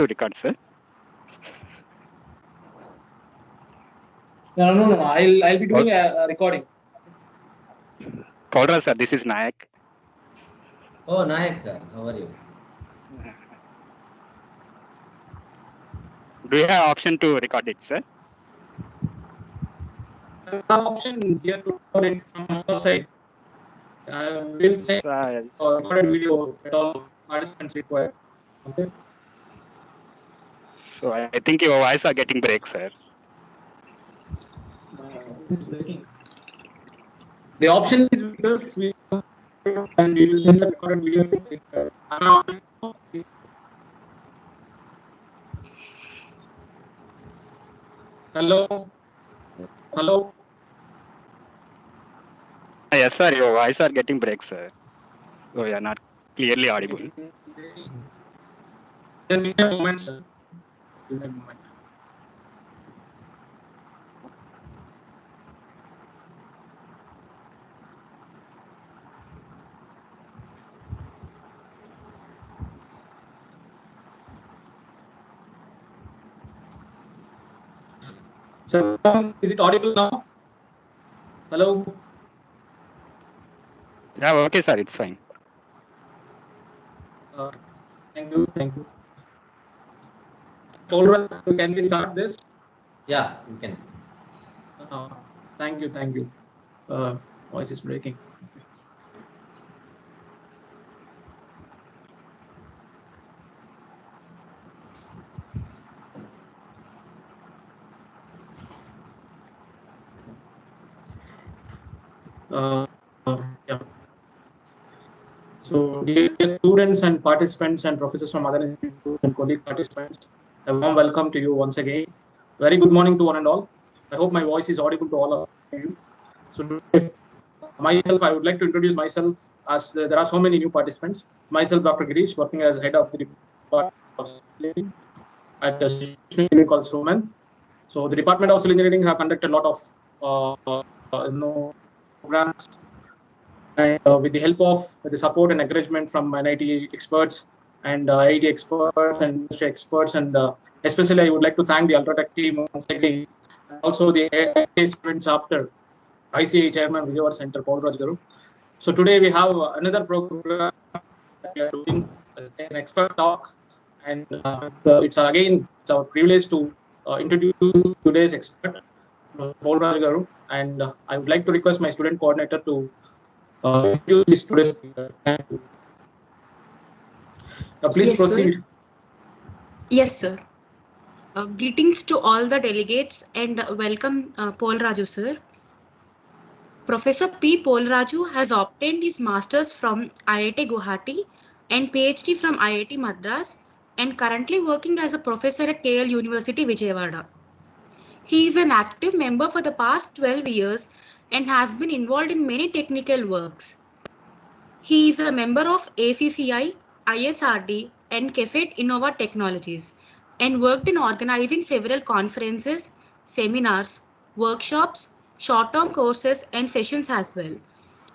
to record, sir. No. I'll be doing a recording. Paul Raj, sir, this is Nayak. Oh, Nayak, how are you? Do you have option to record it, sir? Option here to record it from our side. We'll say recorded video if at all participants required. Okay. So I think your voice are getting break, sir. The option is here, and we will send the recorded video. Hello. Yes, sir. Your voice are getting break, sir. So you are not clearly audible. Just give me a moment, sir. Give me a moment. So, is it audible now? Hello. Yeah, okay, sir. It's fine. Thank you. Paul, can we start this? Yeah, you can. Thank you. Voice is breaking. Yeah. So, dear students and participants and professors from other institutes and colleague participants, a warm welcome to you once again. Very good morning to one and all. I hope my voice is audible to all of you. So, myself, I would like to introduce myself as there are so many new participants. Myself, Dr. Girish, working as head of the department of civil engineering at the institution called Snowman. So, the Department of Civil Engineering have conducted a lot of programs. And with the help of the support and encouragement from NIT experts and IIT experts and industry experts, and especially I would like to thank the Ultratech team once again, and also the IIT students after ICA Chairman Vijayawada Center, Paul Raj Garu. So today we have another program we are doing an expert talk, and it's our privilege to introduce today's expert, Paul Raj Garu, and I would like to request my student coordinator to introduce this today's speaker. Please Yes, proceed. Sir. Yes, sir. Greetings to all the delegates and welcome Paul Raju, sir. Professor P. Paul Raju has obtained his master's from IIT Guwahati and PhD from IIT Madras and currently working as a professor at KL University, Vijayawada. He is an active member for the past 12 years and has been involved in many technical works. He is a member of ACCI, ISRD, and CAFET Innova Technologies and worked in organizing several conferences, seminars, workshops, short-term courses, and sessions as well.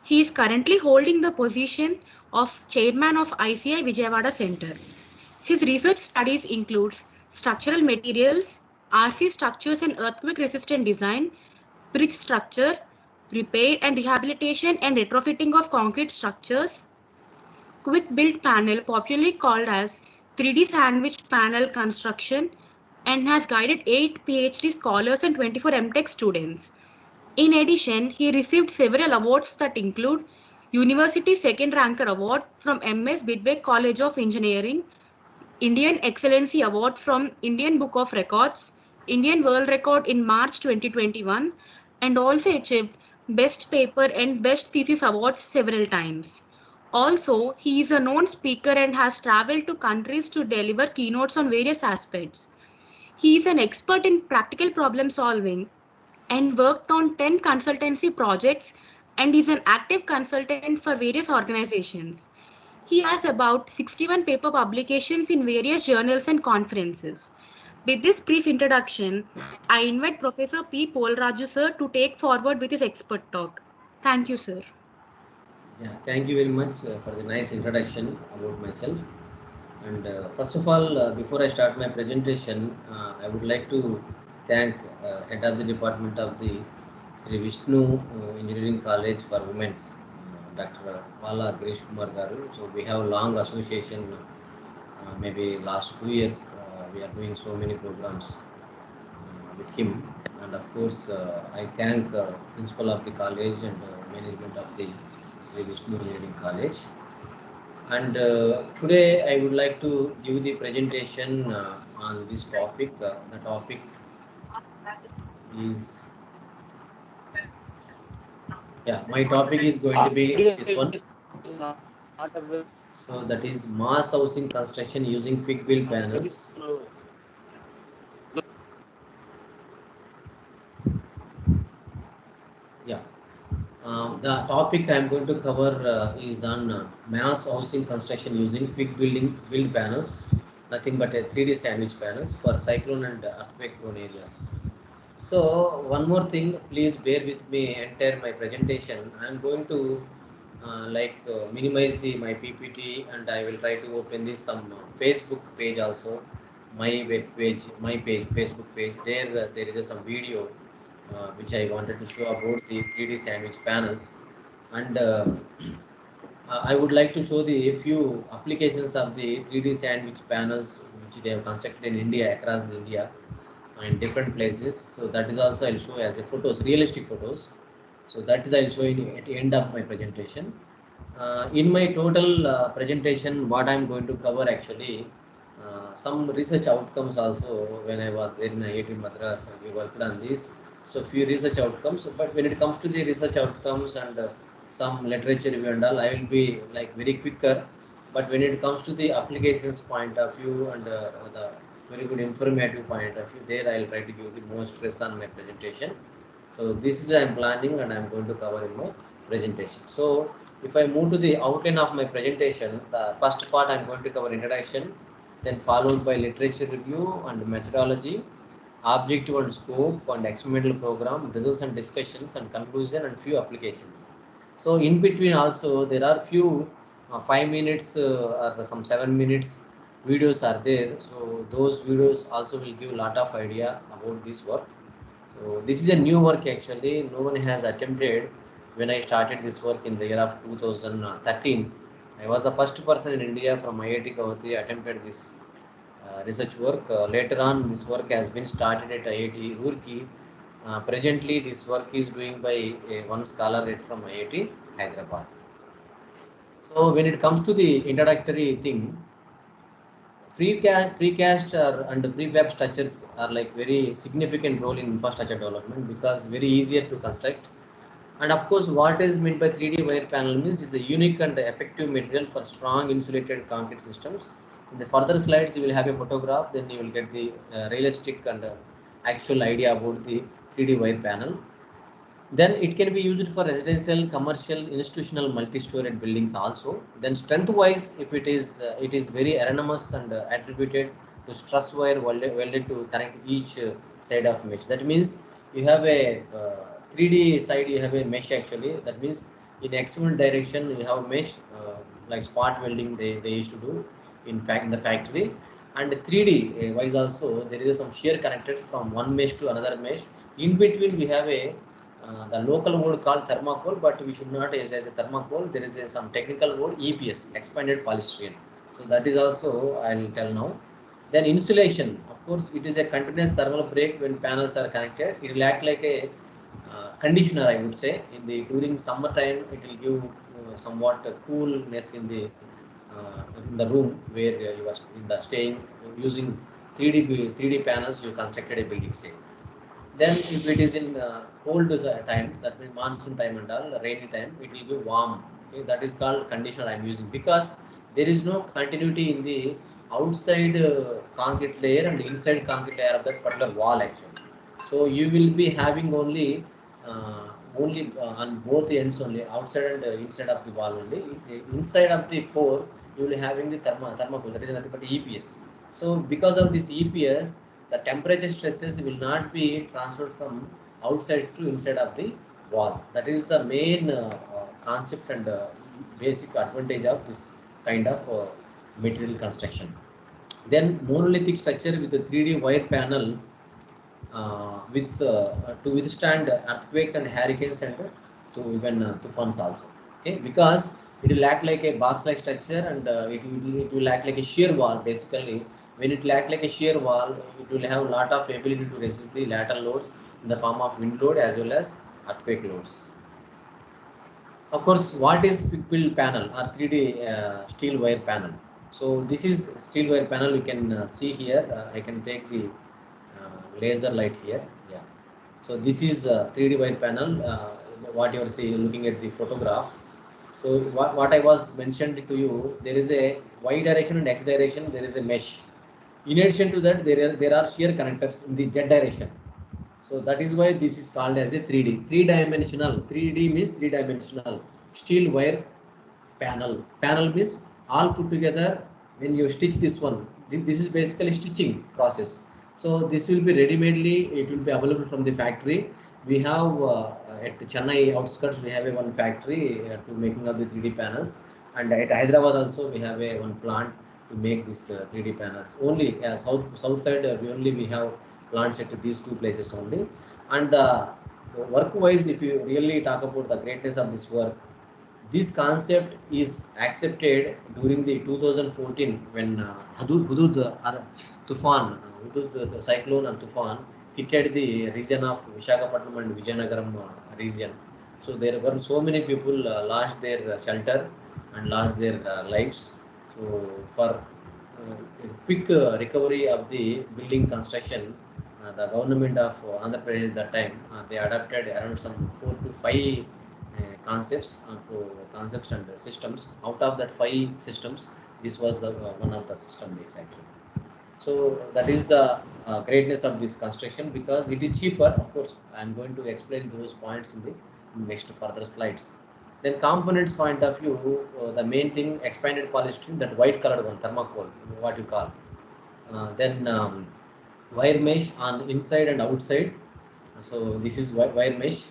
He is currently holding the position of Chairman of ICI Vijayawada Center. His research studies includes structural materials, RC structures and earthquake-resistant design, bridge structure, repair and rehabilitation and retrofitting of concrete structures, quick build panel popularly called as 3D sandwich panel construction, and has guided 8 PhD scholars and 24 MTech students. In addition, he received several awards that include University Second Ranker Award from MS Bidwek College of Engineering, Indian Excellency Award from Indian Book of Records, Indian World Record in March 2021, and also achieved Best Paper and Best Thesis awards several times. Also, he is a known speaker and has traveled to countries to deliver keynotes on various aspects. He is an expert in practical problem solving and worked on 10 consultancy projects and is an active consultant for various organizations. He has about 61 paper publications in various journals and conferences. With this brief introduction, I invite Professor P. Paul Raju sir to take forward with his expert talk. Thank you, sir. Yeah, thank you very much for the nice introduction about myself. And first of all, before I start my presentation, I would like to thank head of the department of the Sri Vishnu Engineering College for Women's, Dr. Pala Girish Kumar Garu. So we have long association, maybe last 2 years, we are doing so many programs with him. And of course, I thank principal of the college and management of the Sri Vishnu Engineering College. And today I would like to give the presentation on this topic. The topic is, my topic is going to be this one. So that is mass housing construction using quick build panels. Yeah. The topic I am going to cover is on mass housing construction using quick build panels, nothing but a 3D sandwich panels for cyclone and earthquake prone areas. So one more thing, please bear with me entire my presentation. I am going to minimize my PPT, and I will try to open this some Facebook page also, my web page, my page, Facebook page. There is some video which I wanted to show about the 3D sandwich panels, and I would like to show the few applications of the 3D sandwich panels which they have constructed in India, across the India, in different places. So that is also I'll show as a photos, realistic photos. So that is I'll show at the end of my presentation. In my total presentation, what I'm going to cover actually, some research outcomes also. When I was there in IIT Madras, we worked on this. So few research outcomes, but when it comes to the research outcomes and some literature review and all, I will be like very quicker. But when it comes to the applications point of view and the very good informative point of view, there I will try to give the most stress on my presentation. So this is I am planning and I am going to cover in my presentation. So if I move to the outline of my presentation, the first part I am going to cover introduction, then followed by literature review and methodology, objective and scope and experimental program, results and discussions and conclusion and few applications. So in between also there are few 5 minutes or some 7 minutes videos are there. So those videos also will give a lot of idea about this work. So this is a new work actually. No one has attempted. When I started this work in the year of 2013, I was the first person in India from IIT Guwahati attempted this research work. Later on, this work has been started at IIT Roorkee. Presently, this work is doing by one scholar from IIT Hyderabad. So when it comes to the introductory thing, precast and prefab structures are like very significant role in infrastructure development because very easier to construct. And of course, what is meant by 3D wire panel means it's a unique and effective material for strong insulated concrete systems. In the further slides, you will have a photograph, then you will get the realistic and actual idea about the 3D wire panel. Then it can be used for residential, commercial, institutional, multi-storied buildings also. Then strength-wise, if it is very ergonomous and attributed to truss wire welded to connect each side of mesh. That means you have a 3D side, you have a mesh actually. That means in external direction you have a mesh like spot welding they used to do in fact in the factory. And 3D wise also there is some shear connectors from one mesh to another mesh. In between we have a the local word called thermocol, but we should not use as a thermocol. There is some technical word EPS, expanded polystyrene. So that is also I will tell now. Then insulation, of course, it is a continuous thermal break when panels are connected. It will act like a conditioner, I would say. During summertime, it will give somewhat coolness in the room where you are in the staying using 3D panels. You constructed a building, say. Then if it is in cold time, that means monsoon time and all, rainy time, it will be warm. Okay, that is called conditioner I am using because there is no continuity in the outside concrete layer and inside concrete layer of that particular wall actually. So you will be having only on both ends only, outside and inside of the wall only. Inside of the core, you will having the thermocol, that is nothing but EPS. So because of this EPS, the temperature stresses will not be transferred from outside to inside of the wall. That is the main concept and basic advantage of this kind of material construction. Then monolithic structure with a 3D wire panel to withstand earthquakes and hurricanes and to even tufans also. Okay, because it will act like a box-like structure and it will act like a shear wall basically. When it will act like a shear wall, it will have a lot of ability to resist the lateral loads in the form of wind load as well as earthquake loads. Of course, what is quick build panel or 3D steel wire panel? So this is steel wire panel. You can see here. I can take the laser light here. Yeah. So this is 3D wire panel. What you are seeing, looking at the photograph. So what I was mentioned to you, there is a Y direction and X direction. There is a mesh. In addition to that, there are shear connectors in the Z direction. So that is why this is called as a 3D, three-dimensional. 3D means three-dimensional steel wire panel. Panel means all put together. When you stitch this one, this is basically stitching process. So this will be ready-madely. It will be available from the factory. We have at Chennai outskirts, we have a one factory to making of the 3D panels, and at Hyderabad also we have a one plant to make this 3D panels. Only south side we have plants at these two places only. And work wise, if you really talk about the greatness of this work, this concept is accepted during the 2014 when Hudud Tufan, the cyclone and Tufan hit the region of Visakhapatnam and Vijayanagaram region. So there were so many people lost their shelter and lost their lives. So for quick recovery of the building construction, the government of Andhra Pradesh at that time, they adopted around some 4 to 5 concepts and systems. Out of that 5 systems, this was the one of the system base actually. So that is the greatness of this construction, because it is cheaper. Of course, I am going to explain those points in the next further slides. Then components point of view, the main thing, expanded polystyrene, that white colored one, thermocol, what you call. Then wire mesh on inside and outside. So this is wire mesh.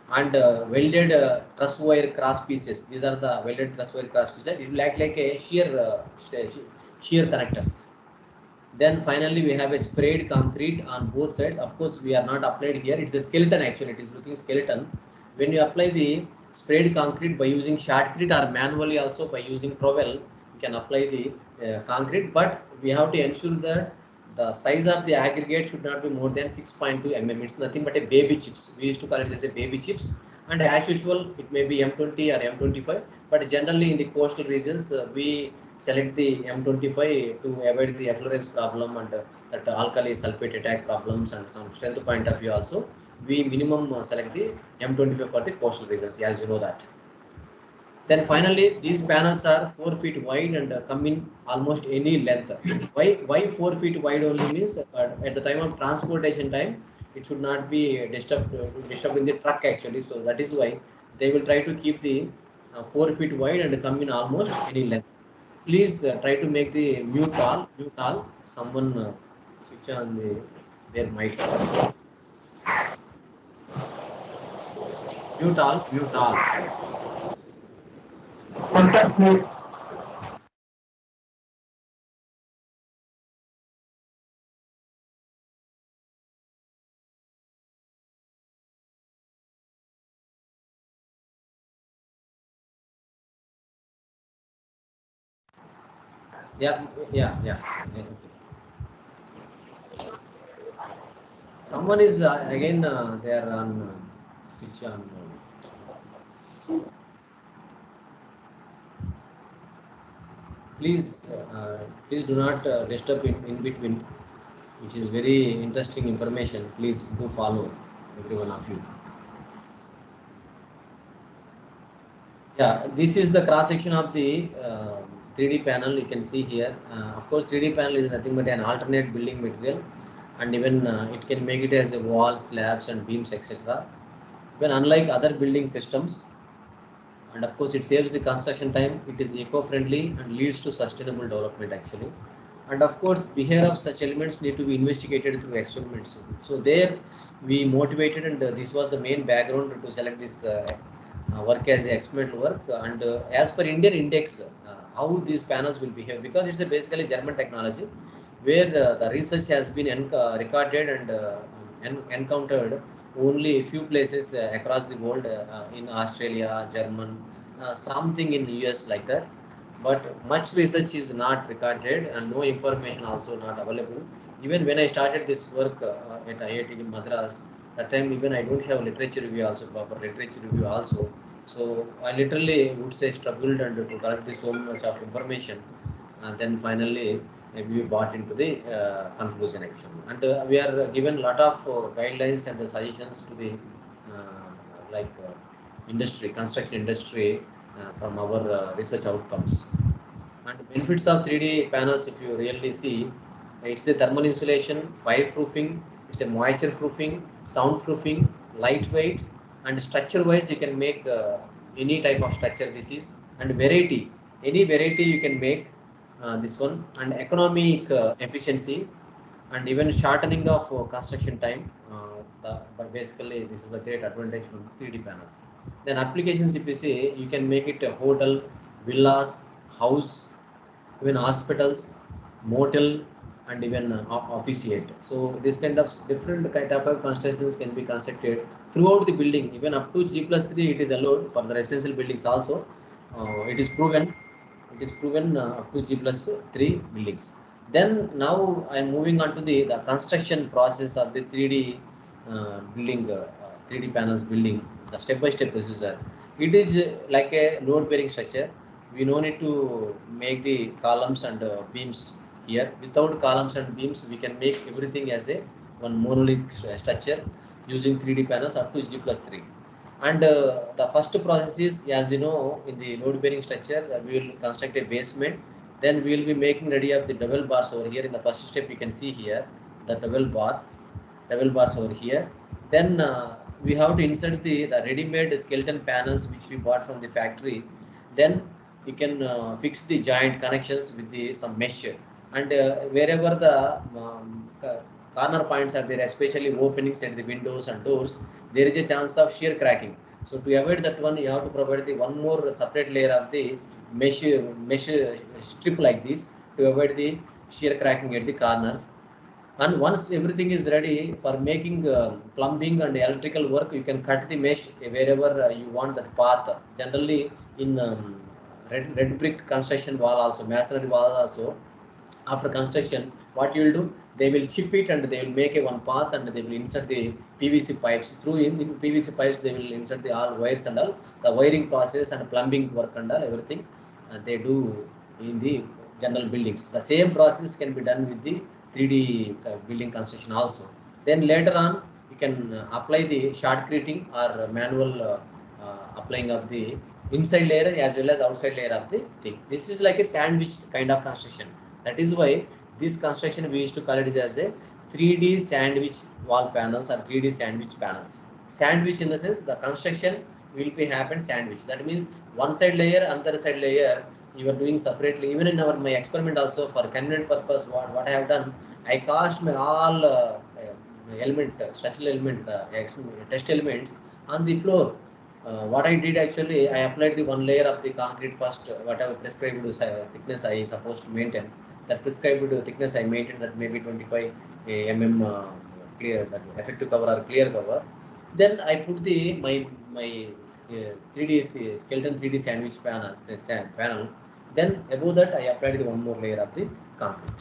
And welded truss wire cross pieces. These are the welded truss wire cross pieces. It will act like a shear connectors. Then finally we have a sprayed concrete on both sides. Of course, we are not applied here. It's a skeleton actually. It is looking skeleton. When you apply the sprayed concrete by using shotcrete or manually also by using trowel, you can apply the concrete. But we have to ensure that the size of the aggregate should not be more than 6.2 mm. It's nothing but a baby chips. We used to call it as a baby chips. And as usual, it may be M20 or M25. But generally in the coastal regions, we select the M25 to avoid the effluence problem and that alkali sulfate attack problems and some strength point of view also. We minimum select the M25 for the coastal regions, as you know that. Then finally, these panels are 4 feet wide and come in almost any length. Why 4 feet wide only means at the time of transportation time, it should not be disturbed in the truck actually. So that is why they will try to keep the 4 feet wide and come in almost any length. Please try to make the mute all. Someone switch on their mic. Mute all. Contact mute. Yeah. Okay. Someone is again they are on switch on. Please do not disturb in between, which is very interesting information. Please do follow, every one of you. Yeah, this is the cross section of the 3D panel. You can see here. Of course, 3D panel is nothing but an alternate building material, and even it can make it as a wall, slabs, and beams, etc. Even unlike other building systems, and of course, it saves the construction time. It is eco-friendly and leads to sustainable development actually. And of course, behavior of such elements need to be investigated through experiments. So there, we motivated, and this was the main background to select this work as experimental work. And as per Indian index, how these panels will behave, because it's a basically German technology where the research has been recorded and encountered only a few places across the world, in Australia, German, something in US like that. But much research is not recorded and no information also not available. Even when I started this work at IIT Madras, that time even I don't have literature review also, proper literature review also. So I literally would say struggled and to collect this so much of information, and then finally we bought into the conclusion actually. And we are given a lot of guidelines and suggestions to the industry, construction industry, from our research outcomes. And benefits of 3D panels, if you really see, it's the thermal insulation, fireproofing, it's a moisture proofing, soundproofing, lightweight, and structure-wise you can make any type of structure. This is, and variety, any variety you can make this one, and economic efficiency, and even shortening of construction time. But basically, this is the great advantage from 3D panels. Then applications, if you see, you can make it a hotel, villas, house, even hospitals, motel, and even officiate. So this kind of different kind of constructions can be constructed throughout the building, even up to G+3 it is allowed for the residential buildings also. It is proven. It is proven up to G+3 buildings. Then now I am moving on to the construction process of the 3D building, 3D panels building, the step-by-step procedure. It is like a load-bearing structure. We no need to make the columns and beams here. Without columns and beams, we can make everything as a one monolithic structure using 3D panels up to G+3. And the first process is, as you know, in the load-bearing structure, we will construct a basement. Then we will be making ready of the double bars over here. In the first step, you can see here the double bars over here. Then we have to insert the ready-made skeleton panels which we bought from the factory. Then you can fix the joint connections with the some mesh, and wherever the corner points are there, especially openings and the windows and doors, there is a chance of shear cracking. So to avoid that one, you have to provide the one more separate layer of the mesh strip like this to avoid the shear cracking at the corners. And once everything is ready for making plumbing and electrical work, you can cut the mesh wherever you want that path. Generally in red brick construction wall also, masonry wall also, after construction, what you will do, they will chip it and they will make a one path, and they will insert the PVC pipes. Through in PVC pipes, they will insert the all wires and all, the wiring process and plumbing work and all, everything they do in the general buildings. The same process can be done with the 3D building construction also. Then later on, you can apply the shotcreting or manual applying of the inside layer as well as outside layer of the thing. This is like a sandwich kind of construction. That is why this construction we used to call it as a 3D sandwich wall panels or 3D sandwich panels. Sandwich in the sense the construction will be happen sandwich. That means one side layer, another side layer you are doing separately. Even in my experiment also, for convenient purpose, what I have done, I cast my all structural element, test elements on the floor. What I did actually, I applied the one layer of the concrete first, whatever prescribed thickness I supposed to maintain. That prescribed thickness I maintained, that maybe 25 mm clear, that effective cover or clear cover. Then I put the my 3D is the skeleton 3D sandwich panel, panel. Then above that I applied the one more layer of the concrete.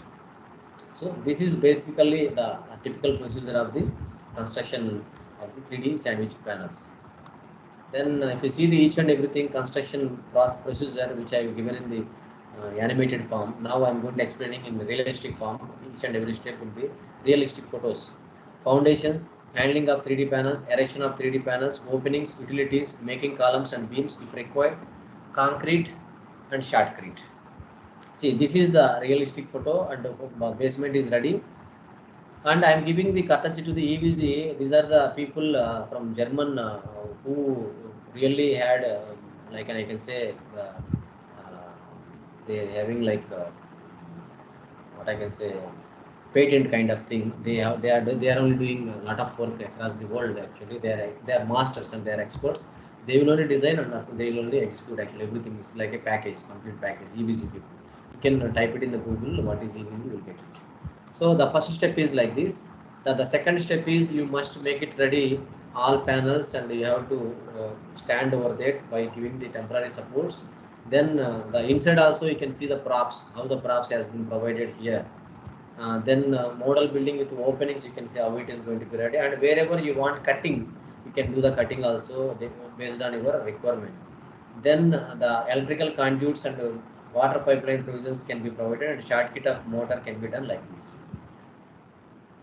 So this is basically the typical procedure of the construction of the 3D sandwich panels. Then if you see the each and everything construction procedure which I have given in the animated form, now I am going to explaining in the realistic form, each and every step with the realistic photos. Foundations, handling of 3D panels, erection of 3D panels, openings, utilities, making columns and beams if required, concrete and shotcrete. See, this is the realistic photo, and the basement is ready. And I am giving the courtesy to the EVZ. These are the people from German who really had, like, and I can say, they are having like what I can say, patent kind of thing. They are only doing a lot of work across the world. Actually, they are masters and they are experts. They will only design and they will only execute. Actually, everything is like a package, complete package. EVC people. You can type it in the Google. What is EVC? You will get it. So the first step is like this. The second step is you must make it ready all panels, and you have to stand over that by giving the temporary supports. Then the inside also you can see the props, how the props has been provided here. Then model building with openings, you can see how it is going to be ready, and wherever you want cutting, you can do the cutting also based on your requirement. Then the electrical conduits and water pipeline provisions can be provided, and shortcut of motor can be done like this.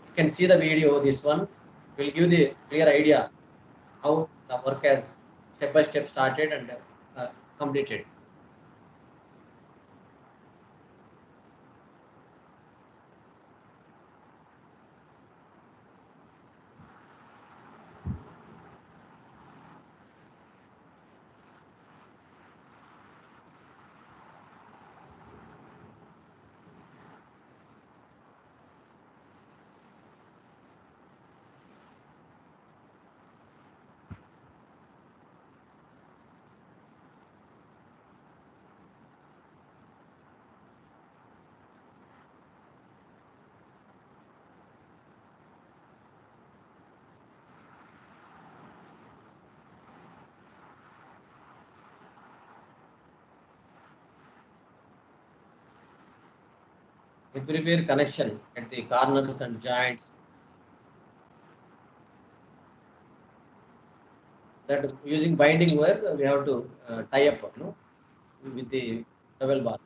You can see the video. This one will give the clear idea how the work has step by step started and completed. Everywhere connection at the corners and joints, that using binding wire we have to tie up, with the double bars.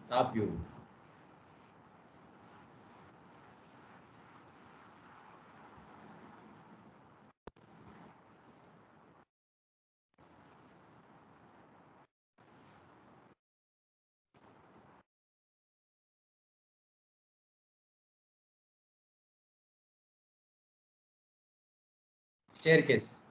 Top view. Staircase.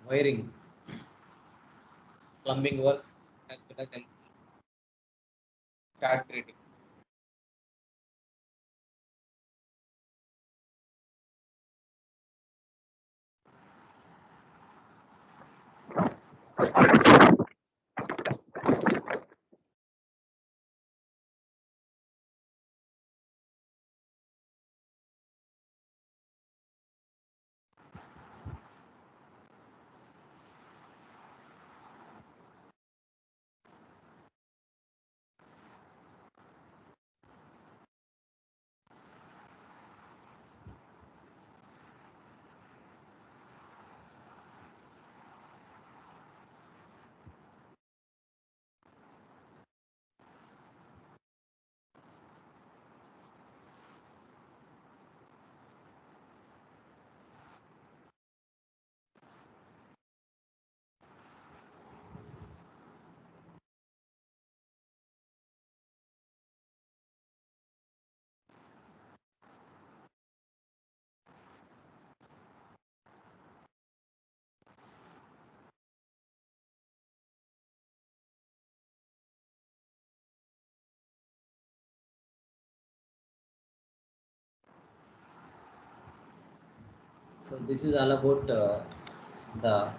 Wiring. Plumbing work as well as start creating. So this is all about the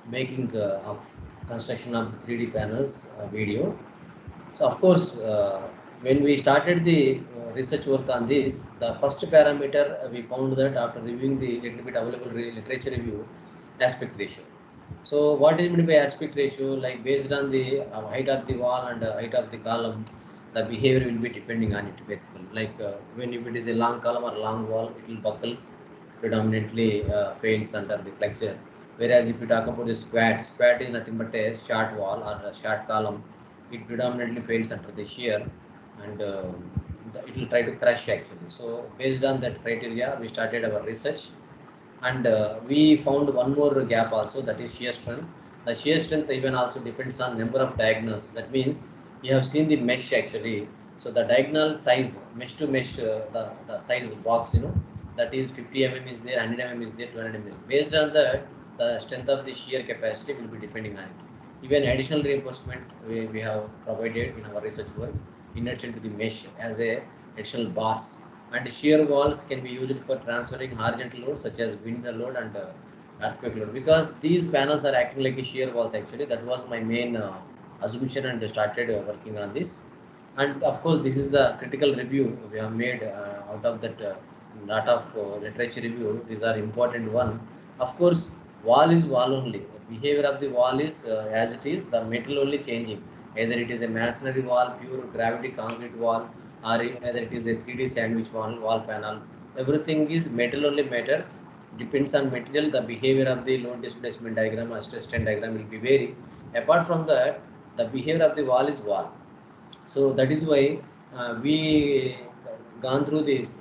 making of construction of the 3D panels video. So of course, when we started the research work on this, the first parameter we found that after reviewing the little bit available literature review, aspect ratio. So what is meant by aspect ratio? Like based on the height of the wall and height of the column, the behavior will be depending on it basically. Like when if it is a long column or long wall, it will buckles, predominantly fails under the flexure. Whereas if you talk about the squat is nothing but a short wall or a short column, it predominantly fails under the shear, and it will try to crush actually. So based on that criteria, we started our research, and we found one more gap also, that is shear strength. The shear strength even also depends on number of diagonals. That means you have seen the mesh actually. So the diagonal size, mesh to mesh, the size box, that is 50 mm is there, 100 mm is there, 200 mm is there. Based on that, the strength of the shear capacity will be depending on it. Even additional reinforcement we have provided in our research work in addition to the mesh as a additional bars. And shear walls can be used for transferring horizontal load such as wind load and earthquake load, because these panels are acting like a shear walls actually. That was my main assumption, and started working on this. And of course, this is the critical review we have made out of that lot of literature review. These are important one. Of course, wall is wall only. Behavior of the wall is as it is. The metal only changing. Either it is a masonry wall, pure gravity concrete wall, or whether it is a 3D sandwich wall panel. Everything is metal only matters. Depends on material. The behavior of the load displacement diagram or stress strain diagram will be vary. Apart from that, the behavior of the wall is wall. So that is why we gone through this